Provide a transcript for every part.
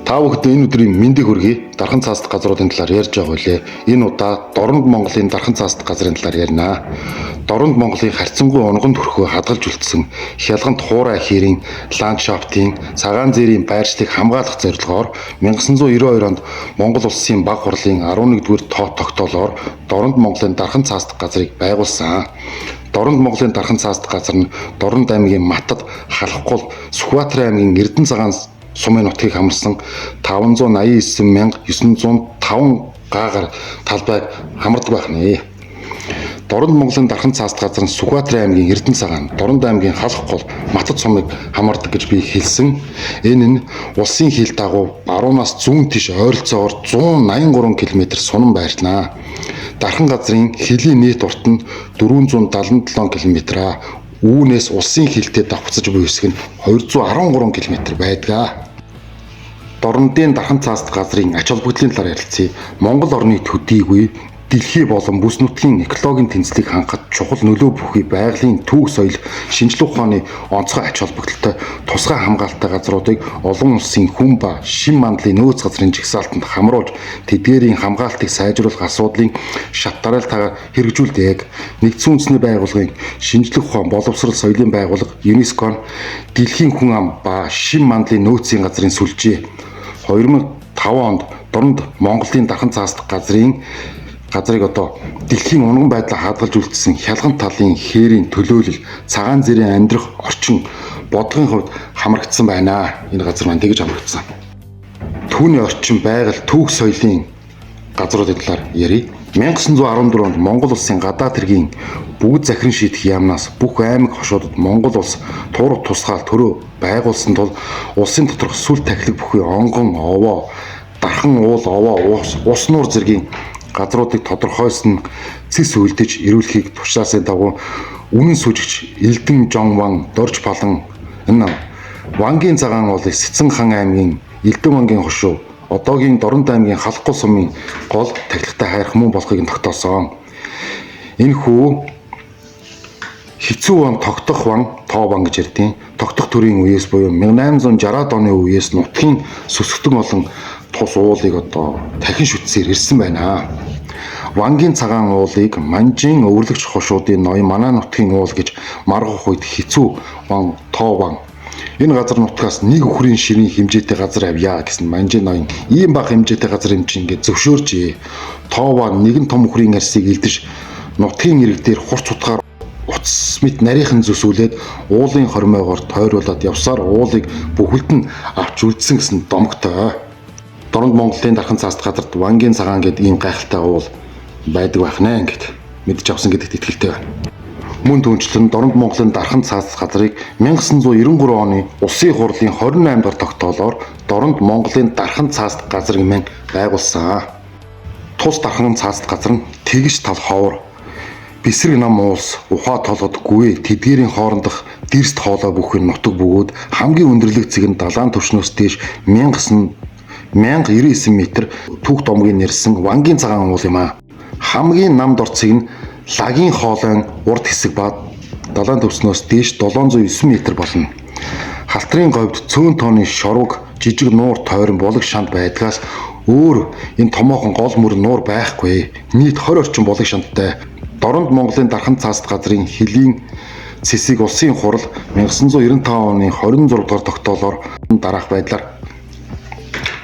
Та бүхэнд энэ өдрийн мэндийг хүргэе. Дархан цаасдах газруудын талаар ярьж байгаа үлээ. Энэ удаа Дорнод Монголын дархан цаасдах газрын талаар ярина. Дорнод Монголын харьцангуй унган төрхөө хадгалж үлдсэн хялгант хуурай хийрийн ландшафтын цагаан зээрийн байршлыг хамгаалах зорилгоор 1992 онд Монгол улсын баг хурлын 11-р тогтоолоор Дорнод Монголын дархан цаасдах газрыг байгуулсан. Дорнод Монголын дархан цаасдах газар нь Дорнод аймгийн Матад, Халхгол, Сүхбаатарын аймгийн Эрдэнэцагаан сумын нутгийг хамарсан 589,905 гаагаар талбайг хамардаг байна. Дорнод Монголын дархан цаасдах газар нь Сүхбаатарын аймгийн Эрдэнэцагаан, Дорнод аймгийн Халхгол, Матад сумыг хамардаг гэж би хэлсэн. Энэ нь улсын хил дагуу баруунаас зүүн тийш ойролцоогоор 183 км сунан байрлана. Дархан газрын хилийн нийт урт нь 477 км, үүнээс улсын хилтэй давхцаж буй хэсэг нь 213 км байдаг. Дорнодын дархан цаасдах газрын ач холбогдлын талаар ярилцъя. Монгол орны төдийгүй дэлхий болон бүс нутгийн экологийн тэнцлийг хангахад чухал нөлөө бүхий байгалийн түүх соёл, шинжлэх ухааны онцгой ач холбогдолтой тусгай хамгаалалттай газруудыг олон улсын хүн ба шин мандлын нөөц газрын жагсаалтанд хамруулж тэдгээрийн хамгаалтыг сайжруулах асуудлын шат дараалтайгаар хэрэгжүүлдэг. Нэгдсэн үндэсний байгууллагын шинжлэх ухаан боловсрол соёлын байгууллага ЮНЕСКО нь дэлхийн хүн ам ба шин мандлын нөөцийн газрын сүлжээ 2005 онд Дорнод Монголын дархан цаасдах газрыг дэлхийн унган байдлаа хадгалж үлдсэн хялгант талын хээрийн төлөөлөл, цагаан зээрийн амьдрах орчин бодлогын хувьд хамрагдсан байна. Энэ газар маань тэгж хамрагдсан. Түүний орчин байгаль түүх соёлын газруудын талаар ярив. 1914 онд Монгол улсын гадаад хэргийн бүгд захиран шийдэх яамнаас бүх аймаг хошуудад Монгол улс туурах тусгаал төрөө байгуулсан тул улсын доторх сүл тахилэг бүхий онгон, овоо, дархан уул, овоо, ус нуур зэргийн газруудыг тодорхойлсон цэс үлдэж ирүүлэхийг тушаасын дагуу үнэн сүжигч Элдэн Жонван Дорж Палан энэ Вангийн цагаан уулыг Сэцэн хан аймгийн Элдэн Вангийн хошуу одоогийн Дорнод аймгийн Халхгол сумын гол тахилгатай хайрах мөн болохыг тогтоосон. Энэхүү хэцүү ван тогтох ван тоо ван гэж ярьдیں۔ Тогтох төрийн үеэс буюу 1860-аад оны үеэс нутгийн сүсгтэн олон тус уулыг дахин шүтсээр ирсэн байна. Вангийн цагаан уулыг манжин өвөрлөгч хошуудын ноён манай нутгийн уул гэж маргах үед хэцүү ван тоо ван. Энэ газар нутгаас нэг өхрийн ширийн хэмжээтэй газар авъя гэсэн манжин ноён ийм бага хэмжээтэй газар хэмжээ ингээд зөвшөөрч тоо ван нэгэн том өхрийн арсыг илдэж нутгийн ирэг дээр хурц утгаар утас мэт нарийнхан зүсүүлээд уулын хормойгоор тойруулаад явсаар уулыг бүхэлд нь авч үлдсэн гэсэн домогтой. Дорнод Монголын дархан цаасдах газарт Вангийн цагаан гэдэг ийм гайхалтай уул байдаг байх нэ ингээд мэдж авсан гэдэгт итгэлтэй байна. Мөн түүнчлэн Дорнод Монголын дархан цаасдах газрыг 1993 оны Улсын хурлын 28 дахь тогтоолоор Дорнод Монголын дархан цаасдах газар хэмээн байгуулсан. Тус дархан цаасдах газар нь тэгш тал ховор бисрэг нам уулс ухаа толгодгүй тэдгээрийн хоорондох дэрст хоолой бүхий нутаг бөгөөд хамгийн өндөрлөг зэг нь далайн түвшнөөс дээш 1099 м түүх домгийн нэрсэн Вангийн цагаан уул юм а. Хамгийн намд орцыг нь лагийн хоолойн урд хэсэг ба далайн түвшнөөс дээш 709 м болно. Халтрын говьд цөөн тооны шорвог жижиг нуур тойрон булаг шанд байдгаас өөр энэ томоохон гол мөр нуур байхгүй. Нийт 20 орчим булаг шандтай. Дорнод Монголын дархан цаасдах газрын хилийн цэсийг улсын хурал 1995 оны 26 дугаар тогтоолоор дараах байдлаар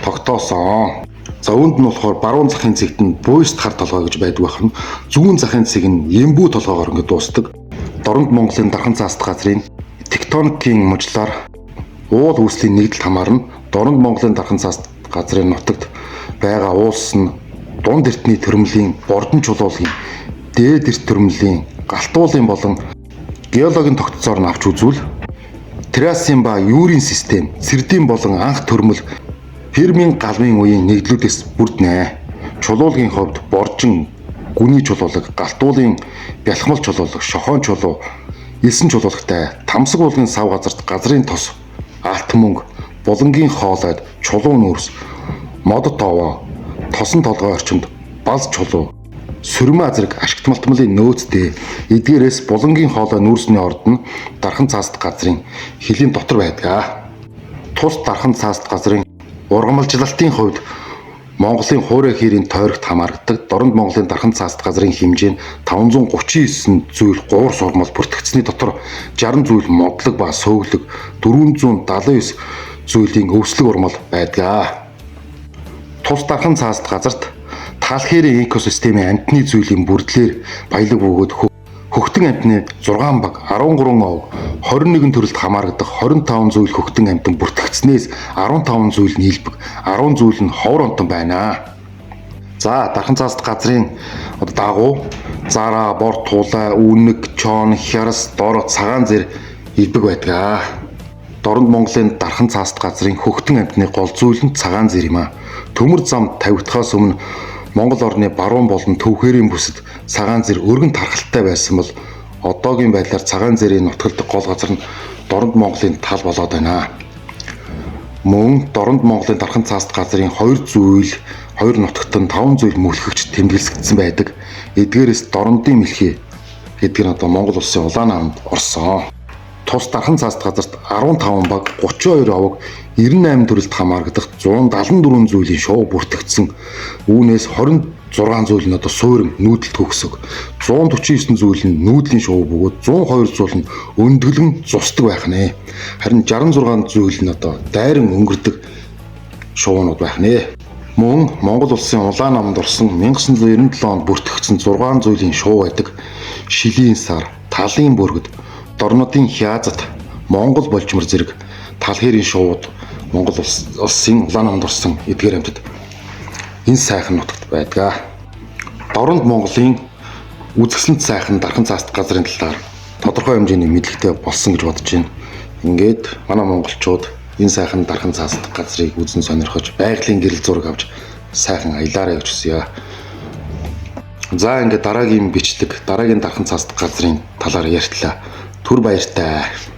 тогтоосон. За үүнд нь болохоор баруун захын цэгт нь буйст хар толгой гэж байдаг байх нь зүүн захын цэг нь эмбүү толгойгоор ингээд дуустдаг. Дорнод Монголын дархан цаасдах газрын тектоникийн мужлаар уул үүслийн нэгдэлт хамаарна. Дорнод Монголын дархан цаасдах газрын нутагт байгаа уулс нь дунд эртний төрөмлийн бордон чулуулын дээд эрт төрөмлийн галтуулын болон геологийн тогтцоор нь авч үзвэл террасын ба юурийн систем, цэрдийн болон анх төрмөл Пермийн галмын үеийн нэгдлүүдээс бүрднэ. Чулуулгын хувьд боржин, гүний чулуулга, галтуулын бялхмал чулуулга, шохон чулуу, элсэн чулуулгатай тамсаг уулгын сав газарт газрын тос, алт мөнгө, булангийн хоолойд, чулуу нүүрс, мод тоовоо, тосон толгой орчимд балз чулуу, сүрмэ зэрэг ашигт малтмалын нөөцтэй эдгээрээс булангийн хоолой нүүрсний орд нь дархан цаасдах газрын хилийн дотор байдаг. Тус дархан цаасдах газрын Ургамалжлалтын хувьд Монголын хуурай хээрийн тойрогт хамаардаг Дорнод Монголын дархан цаасд газрын хэмжээ нь 539 зүйл гуур сурмал бүртгэгдсэний дотор 60 зүйл модлог ба сөглөг, 479 зүйлийн өвслөг урмал байдаг. Тус дархан цаасд газарт тал хээрийн экосистемийн амтны зүйлийн бүрдлэр баялаг бөгөөд хөхтөн амтны 6 баг, 13 ов, 21 төрөлд хамаардаг 25 зүйл хөхтөн амтан бүртгэгдснээс 15 зүйл нийлбэг, 10 зүйл нь ховор онтон байна. За дархан цаасд газрын дагуу зараа, бор, тулай, үнэг, чон, хярас, дор, цагаан зэр илбэг байдаг. Дорнод Монголын дархан цаасд газрын хөхтөн амтны гол зүйл нь цагаан зэр юм а. Төмөр зам тавигдахаас өмнө Монгол орны баруун болон төвхээрийн бүсэд цагаан зэр өргөн тархалтай байсан бол одоогийн байдлаар цагаан зэрийн нутгалдаг гол газар нь Дорнод Монголын тал болоод байна. Мөн Дорнод Монголын дархан цаасд газрын 2 нутагт нь 5 зүйл мөлхөгч тэмдэглэгдсэн байдаг. Эдгээрээс Дорнодын мэлхий гэдэг нь одоо Монгол улсын улаан аванд орсон. Тус дархан цаасд газарт 15 баг, 32 овог, 98 төрөлд хамаардаг 174 зүйлийн шоу бүртгэгдсэн. Үүнээс 26 зүйл нь одоо суурин нүүдэлт хөгсөг, 149 зүйл нь нүүдлийн шоу бөгөөд 102 зүйл нь өндөглөн зусдаг байх нэ. Харин 66 зүйл нь одоо дайран өнгөрдөг шоунууд байх нэ. Мөн Монгол улсын улаан намд орсон 1997 онд бүртгэгдсэн 6 зүйлийн шоу байдаг. Шилийн сар, талын бүргэд, Дорнодын хязат, Монгол болчмор зэрэг тал хээрийн шоуд Монгол улсын улаан намд орсон эдгээр амьтад энэ сайхан нутагт байдаг. Дорнод Монголын үзэсгэлэнт сайхан дархан цаасд газрын талаар тодорхой хэмжээний мэдлэгтэй болсон гэж бодож байна. Ингээд манай монголчууд энэ сайхан дархан цаасд газрыг үзэн сонирхож байгалийн гэрэл зураг авч сайхан аялаарай гэж хүсье. За ингээд дараагийн бичлэг дараагийн дархан цаасд газрын талаар ярьтлаа. Түр баяртай.